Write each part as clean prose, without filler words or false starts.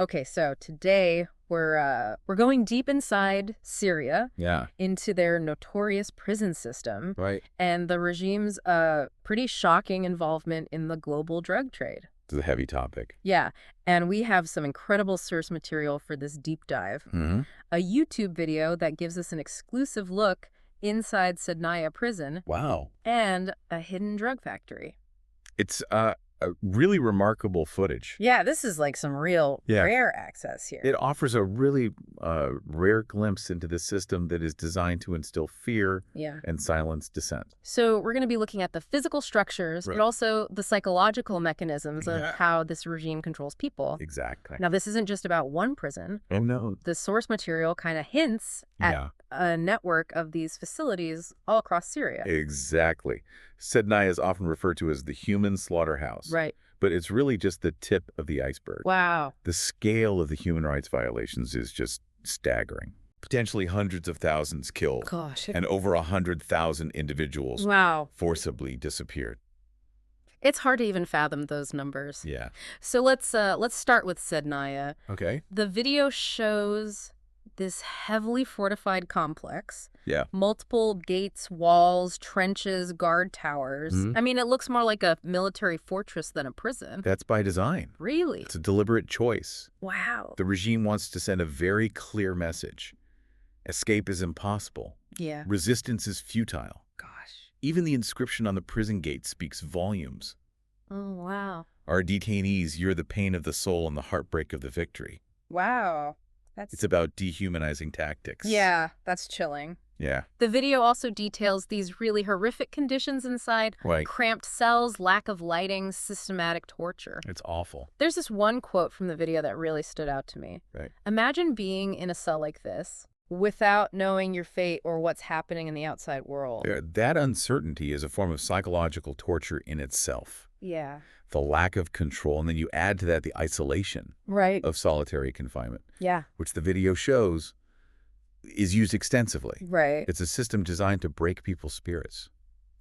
Okay, so today we're going deep inside Syria Yeah, into their notorious prison system right. and the regime's pretty shocking involvement in the global drug trade. It's a heavy topic. Yeah, and we have some incredible source material for this deep dive. Hmm. A YouTube video that gives us an exclusive look inside Sednaya Prison Wow. and a hidden drug factory. It's a really remarkable footage. Yeah, this is like some real Yeah. rare access here. It offers a really rare glimpse into the system that is designed to instill fear Yeah. and silence dissent. So we're going to be looking at the physical structures, Right. but also the psychological mechanisms of Yeah. how this regime controls people. Exactly. Now, this isn't just about one prison. Oh, no. The source material kind of hints at Yeah, a network of these facilities all across Syria. exactly. Sednaya is often referred to as the human slaughterhouse. Right. But it's really just the tip of the iceberg. Wow. The scale of the human rights violations is just staggering. Potentially hundreds of thousands killed Gosh. and over 100,000 individuals Wow. forcibly disappeared. It's hard to even fathom those numbers. Yeah. So let's start with Sednaya. Okay. The video shows this heavily fortified complex. Yeah. Multiple gates, walls, trenches, guard towers. Mhm. I mean, it looks more like a military fortress than a prison. That's by design. Really? It's a deliberate choice. Wow. The regime wants to send a very clear message. Escape is impossible. Yeah. Resistance is futile. Gosh. Even the inscription on the prison gate speaks volumes. Oh, wow. Our detainees, you're the pain of the soul and the heartbreak of the victory. Wow. It's about dehumanizing tactics. Yeah, that's chilling. Yeah. The video also details these really horrific conditions inside. Right. Cramped cells, lack of lighting, systematic torture. It's awful. There's this one quote from the video that really stood out to me. Right. Imagine being in a cell like this without knowing your fate or what's happening in the outside world. That uncertainty is a form of psychological torture in itself. Yeah. The lack of control, and then you add to that the isolation Right. of solitary confinement, Yeah. which the video shows is used extensively. Right. It's a system designed to break people's spirits.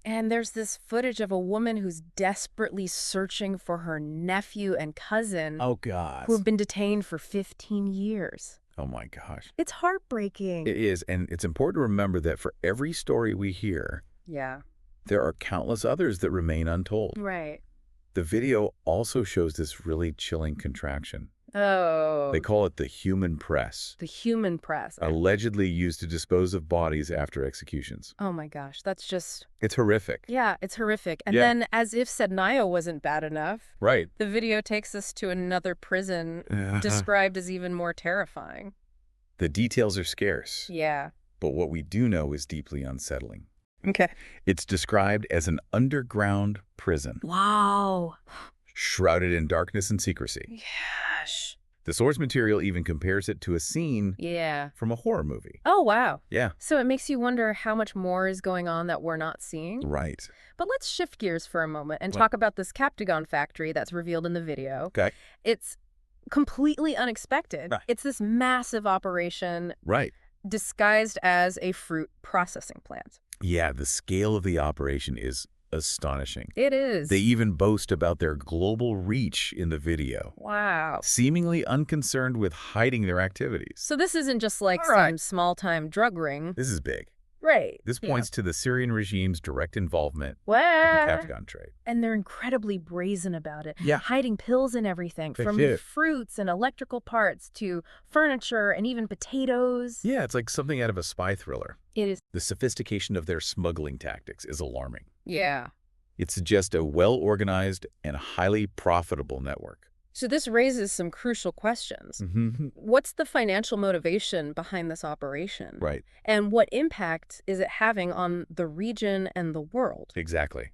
And there's this footage of a woman who's desperately searching for her nephew and cousin Oh, God. who have been detained for 15 years. Oh, my gosh. It's heartbreaking. It is, and it's important to remember that for every story we hear, Yeah. there are countless others that remain untold. Right. The video also shows this really chilling contraction. Oh. They call it the human press, The human press. allegedly used to dispose of bodies after executions. Oh my gosh, that's just... It's horrific. Yeah, it's horrific. And Yeah. then, as if Sednaya wasn't bad enough, Right. the video takes us to another prison described as even more terrifying. The details are scarce, Yeah. but what we do know is deeply unsettling. Okay. It's described as an underground prison, Wow. shrouded in darkness and secrecy. Gosh. The source material even compares it to a scene Yeah. from a horror movie. Oh, wow. Yeah. So it makes you wonder how much more is going on that we're not seeing. Right. But let's shift gears for a moment and What? talk about this Captagon factory that's revealed in the video. Okay. It's completely unexpected. Right. It's this massive operation Right. disguised as a fruit processing plant. Yeah, the scale of the operation is astonishing. It is. They even boast about their global reach in the video, Wow. seemingly unconcerned with hiding their activities. So this isn't just like All right. some small-time drug ring. This is big. Right. This points to the Syrian regime's direct involvement in the Well, Captagon trade. and they're incredibly brazen about it. Yeah. Hiding pills and everything, That's from it. fruits and electrical parts to furniture and even potatoes. Yeah, it's like something out of a spy thriller. It is. The sophistication of their smuggling tactics is alarming. Yeah. It suggests a well-organized and highly profitable network. So this raises some crucial questions. Mm-hmm. What's the financial motivation behind this operation? Right, And what impact is it having on the region and the world? exactly.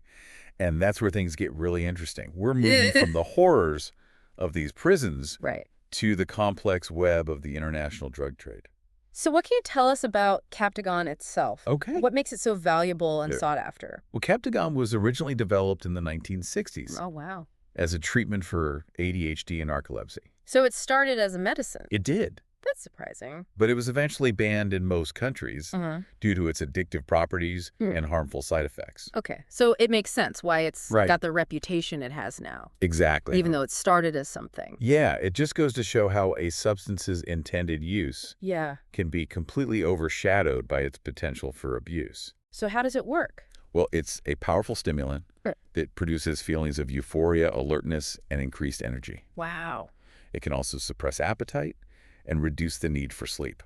And that's where things get really interesting. We're moving from the horrors of these prisons Right. to the complex web of the international drug trade. So what can you tell us about Captagon itself? Okay. What makes it so valuable and Yeah. sought after? Well, Captagon was originally developed in the 1960s Oh, wow. as a treatment for ADHD and narcolepsy. So it started as a medicine. It did. That's surprising. But it was eventually banned in most countries Uh-huh. due to its addictive properties and harmful side effects. Okay, so it makes sense why it's Right. got the reputation it has now, Exactly. even though it started as something. Yeah, it just goes to show how a substance's intended use Yeah. can be completely overshadowed by its potential for abuse. So how does it work? Well, it's a powerful stimulant that produces feelings of euphoria, alertness, and increased energy. Wow. It can also suppress appetite and reduce the need for sleep.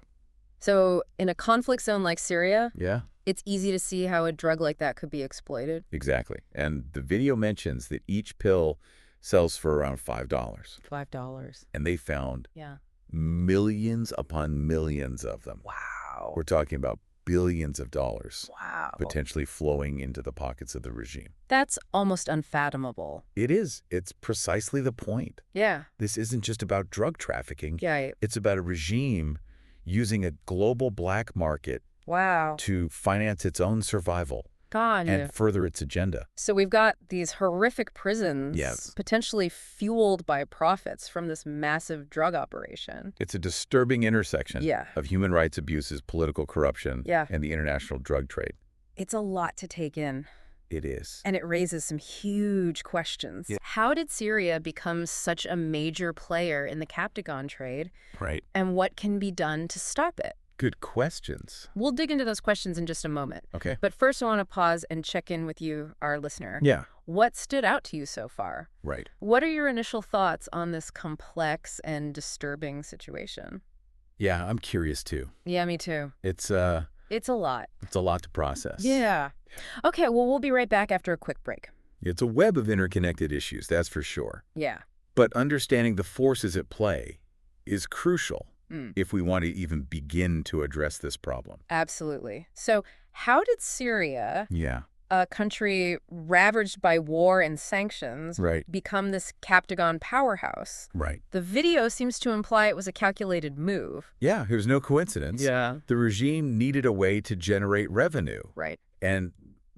So in a conflict zone like Syria, Yeah, it's easy to see how a drug like that could be exploited. exactly. And the video mentions that each pill sells for around $5. $5. And they found Yeah. millions upon millions of them. Wow. We're talking about billions of dollars Wow. potentially flowing into the pockets of the regime. That's almost unfathomable. It is. It's precisely the point. Yeah. This isn't just about drug trafficking. Yeah. It's about a regime using a global black market Wow. to finance its own survival God. and further its agenda. So we've got these horrific prisons Yes. potentially fueled by profits from this massive drug operation. It's a disturbing intersection Yeah. of human rights abuses, political corruption, Yeah. and the international drug trade. It's a lot to take in, It is. and it raises some huge questions. Yeah. How did Syria become such a major player in the Captagon trade, Right. and what can be done to stop it? Good questions. We'll dig into those questions in just a moment. Okay. But first, I want to pause and check in with you, our listener. Yeah. What stood out to you so far? Right. What are your initial thoughts on this complex and disturbing situation? Yeah, I'm curious too. Yeah, me too. It's a lot. lot to process. Yeah. Okay, well, we'll be right back after a quick break. It's a web of interconnected issues, that's for sure. Yeah. But understanding the forces at play is crucial Mm. if we want to even begin to address this problem. Absolutely. So how did Syria, Yeah. a country ravaged by war and sanctions, Right. become this Captagon powerhouse? Right. The video seems to imply it was a calculated move. Yeah, there's no coincidence. Yeah. The regime needed a way to generate revenue, Right. and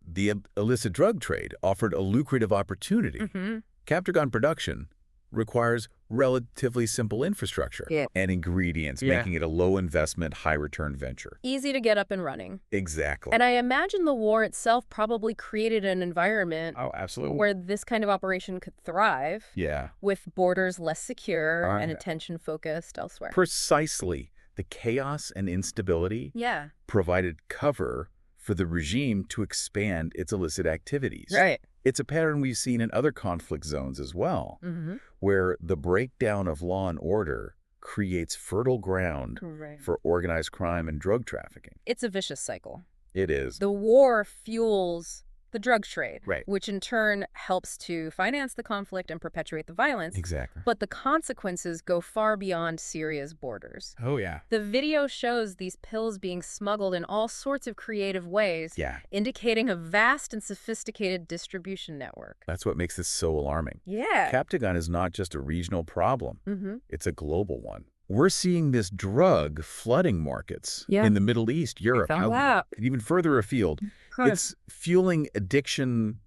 the illicit drug trade offered a lucrative opportunity. Mm-hmm. Captagon production requires relatively simple infrastructure and ingredients, making it a low-investment, high-return venture. Easy to get up and running. Exactly. And I imagine the war itself probably created an environment Oh, absolutely. where this kind of operation could thrive, Yeah. with borders less secure Oh, and yeah. attention focused elsewhere. Precisely. The chaos and instability Yeah. provided cover for the regime to expand its illicit activities. Right. It's a pattern we've seen in other conflict zones as well, Mm-hmm. where the breakdown of law and order creates fertile ground Right. for organized crime and drug trafficking. It's a vicious cycle. It is. The war fuels the drug trade, Right. which in turn helps to finance the conflict and perpetuate the violence. Exactly. But the consequences go far beyond Syria's borders. Oh, yeah. The video shows these pills being smuggled in all sorts of creative ways, Yeah. indicating a vast and sophisticated distribution network. That's what makes this so alarming. Yeah. Captagon is not just a regional problem. Mm-hmm. It's a global one. We're seeing this drug flooding markets in the Middle East, Europe, Wow. even further afield. It's fueling addiction,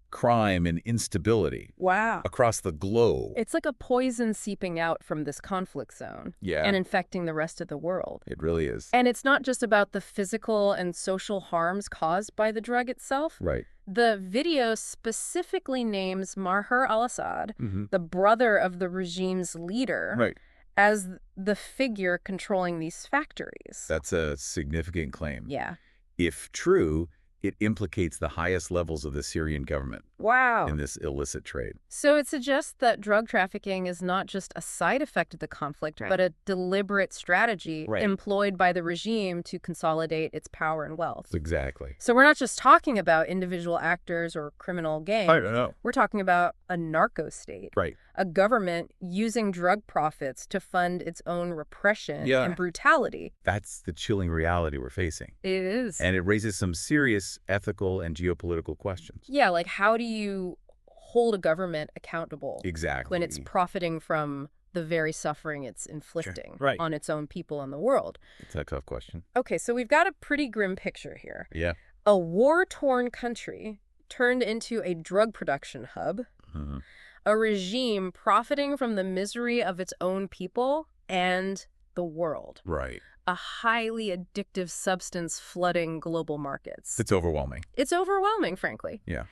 crime, and instability Wow. across the globe. It's like a poison seeping out from this conflict zone Yeah, and infecting the rest of the world. it really is. And it's not just about the physical and social harms caused by the drug itself. Right. The video specifically names Maher al-Assad, Mm-hmm. the brother of the regime's leader, Right. as the figure controlling these factories. That's a significant claim. Yeah. If true, it implicates the highest levels of the Syrian government Wow. in this illicit trade. So it suggests that drug trafficking is not just a side effect of the conflict, but a deliberate strategy employed by the regime to consolidate its power and wealth. Exactly. So we're not just talking about individual actors or criminal gangs. I don't know. We're talking about a narco-state. Right. A government using drug profits to fund its own repression Yeah. and brutality. That's the chilling reality we're facing. It is. And it raises some serious ethical and geopolitical questions. Yeah, like how do you hold a government accountable Exactly. when it's profiting from the very suffering it's inflicting Right. on its own people and the world? It's a tough question. Okay, so we've got a pretty grim picture here. Yeah. A war-torn country turned into a drug production hub. Mm-hmm. A regime profiting from the misery of its own people and the world. Right. A highly addictive substance flooding global markets. It's overwhelming. It's overwhelming, frankly. Yeah.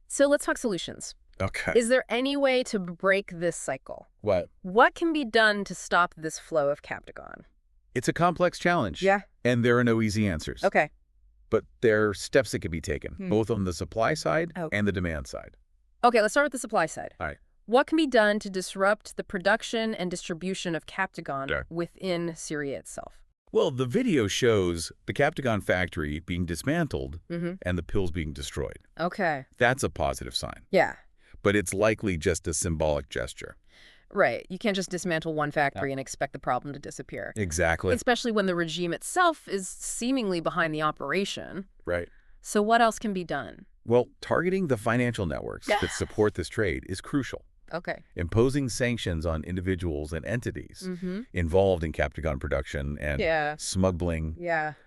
So let's talk solutions. Okay. Is there any way to break this cycle? What? What can be done to stop this flow of Captagon? It's a complex challenge. Yeah. And there are no easy answers. Okay. But there are steps that can be taken, both on the supply side and the demand side. Okay, let's start with the supply side. All right. What can be done to disrupt the production and distribution of Captagon within Syria itself? Well, the video shows the Captagon factory being dismantled and the pills being destroyed. Okay. That's a positive sign. Yeah. But it's likely just a symbolic gesture. Right. You can't just dismantle one factory and expect the problem to disappear. Exactly. Especially when the regime itself is seemingly behind the operation. Right. So what else can be done? Well, targeting the financial networks that support this trade is crucial. Okay. Imposing sanctions on individuals and entities involved in Captagon production and smuggling,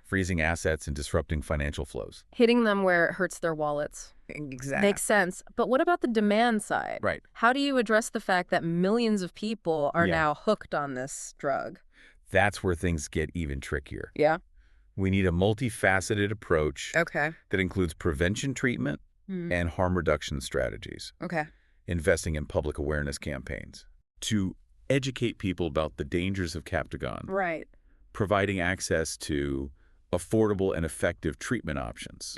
freezing assets, and disrupting financial flows. Hitting them where it hurts their wallets. Exactly. Makes sense. But what about the demand side? Right. How do you address the fact that millions of people are now hooked on this drug? That's where things get even trickier. Yeah. We need a multifaceted approach that includes prevention treatment and harm reduction strategies. Okay. Investing in public awareness campaigns to educate people about the dangers of Captagon. Right. Providing access to affordable and effective treatment options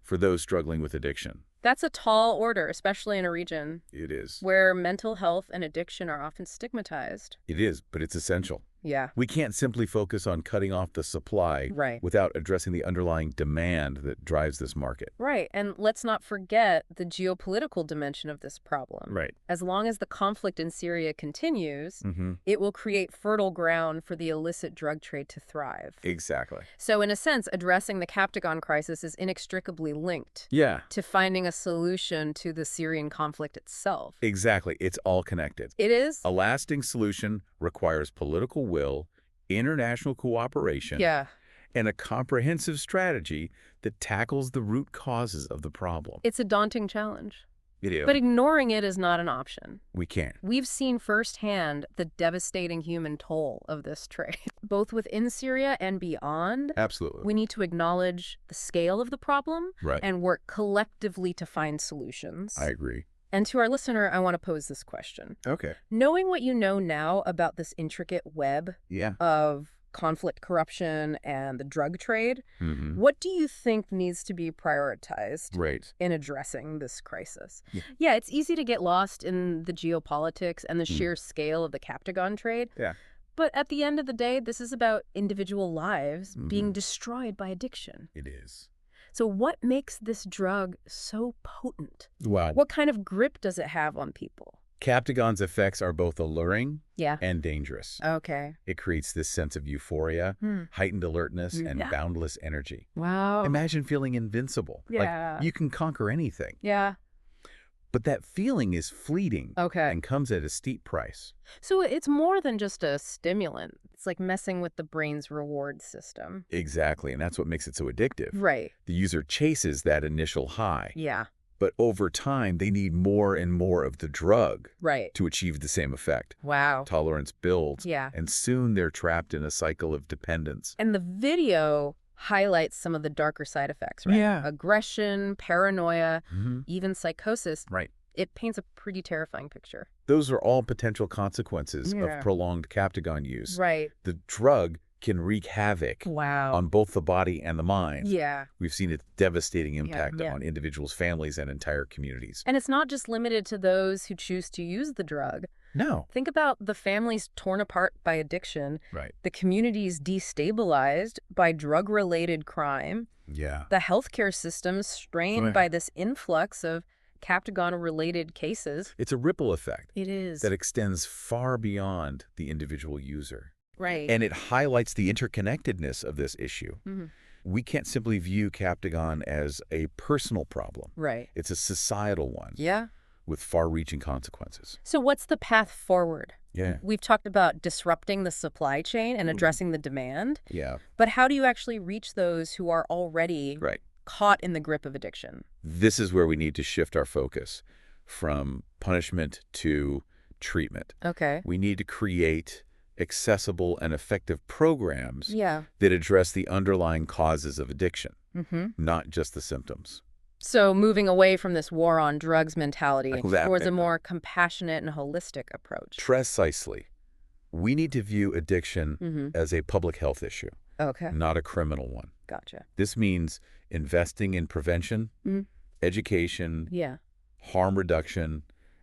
for those struggling with addiction. That's a tall order, especially in a region It is. where mental health and addiction are often stigmatized. It is, but it's essential. Yeah. We can't simply focus on cutting off the supply without addressing the underlying demand that drives this market. Right. And let's not forget the geopolitical dimension of this problem. Right. As long as the conflict in Syria continues, it will create fertile ground for the illicit drug trade to thrive. Exactly. So in a sense, addressing the Captagon crisis is inextricably linked to finding a solution to the Syrian conflict itself. Exactly. It's all connected. It is? A lasting solution requires political will, international cooperation, and a comprehensive strategy that tackles the root causes of the problem. It's a daunting challenge. It is. But ignoring it is not an option. We can't. We've seen firsthand the devastating human toll of this trade, both within Syria and beyond. Absolutely. We need to acknowledge the scale of the problem and work collectively to find solutions. I agree. And to our listener, I want to pose this question. Okay. Knowing what you know now about this intricate web of conflict, corruption, and the drug trade, what do you think needs to be prioritized in addressing this crisis? Yeah, it's easy to get lost in the geopolitics and the sheer scale of the Captagon trade. But at the end of the day, this is about individual lives being destroyed by addiction. It is. So what makes this drug so potent? Wow. What kind of grip does it have on people? Captagon's effects are both alluring and dangerous. Okay. It creates this sense of euphoria, heightened alertness, and boundless energy. Wow. Imagine feeling invincible. Like you can conquer anything. Yeah. But that feeling is fleeting and comes at a steep price. So it's more than just a stimulant. It's like messing with the brain's reward system. Exactly, and that's what makes it so addictive. Right. The user chases that initial high. Yeah. But over time, they need more and more of the drug to achieve the same effect. Wow. Tolerance builds, Yeah. and soon they're trapped in a cycle of dependence. And the video highlights some of the darker side effects, right? Yeah. Aggression, paranoia, even psychosis. Right. It paints a pretty terrifying picture. Those are all potential consequences of prolonged Captagon use. Right. The drug can wreak havoc on both the body and the mind. Yeah. We've seen its devastating impact on individuals' families and entire communities. And it's not just limited to those who choose to use the drug. No. Think about the families torn apart by addiction, Right. the communities destabilized by drug-related crime, Yeah. the healthcare system strained by this influx of Captagon-related cases. It's a ripple effect. It is. That extends far beyond the individual user. Right. And it highlights the interconnectedness of this issue. We can't simply view Captagon as a personal problem. Right. It's a societal one. Yeah. With far-reaching consequences. So what's the path forward? Yeah. We've talked about disrupting the supply chain and addressing the demand. Yeah. But how do you actually reach those who are already caught in the grip of addiction? This is where we need to shift our focus from punishment to treatment. Okay. We need to create accessible, and effective programs Yeah. that address the underlying causes of addiction, not just the symptoms. So moving away from this war on drugs mentality towards a That more compassionate and holistic approach. Precisely. We need to view addiction as a public health issue, Okay. not a criminal one. Gotcha. This means investing in prevention, education, Yeah. harm reduction,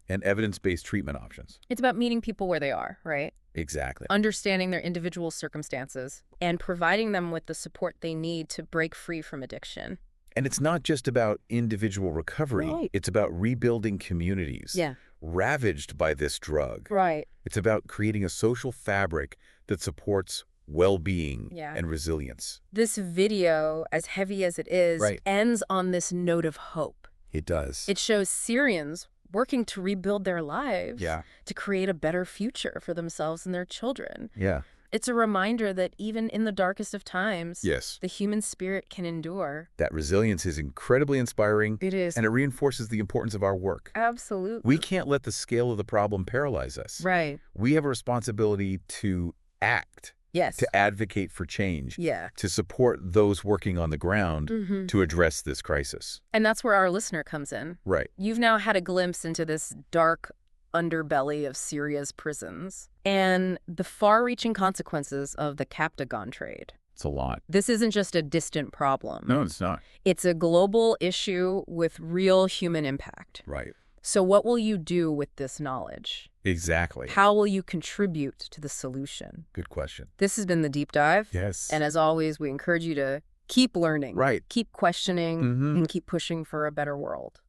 and evidence-based treatment options. It's about meeting people where they are, right? Exactly. Understanding their individual circumstances and providing them with the support they need to break free from addiction. And it's not just about individual recovery. Right. It's about rebuilding communities ravaged by this drug. Right. It's about creating a social fabric that supports well-being and resilience. This video, as heavy as it is, ends on this note of hope. It does. It shows Syrians working to rebuild their lives to create a better future for themselves and their children. Yeah. It's a reminder that even in the darkest of times, the human spirit can endure. That resilience is incredibly inspiring. It is. And it reinforces the importance of our work. Absolutely. We can't let the scale of the problem paralyze us. Right. We have a responsibility to act. Yes. To advocate for change. Yeah. To support those working on the ground to address this crisis. And that's where our listener comes in. Right. You've now had a glimpse into this dark underbelly of Syria's prisons and the far-reaching consequences of the Captagon trade. It's a lot. This isn't just a distant problem. No, it's not. It's a global issue with real human impact. Right. So what will you do with this knowledge? Exactly. How will you contribute to the solution? Good question. This has been The Deep Dive. Yes. And as always, we encourage you to keep learning. Right. Keep questioning and keep pushing for a better world.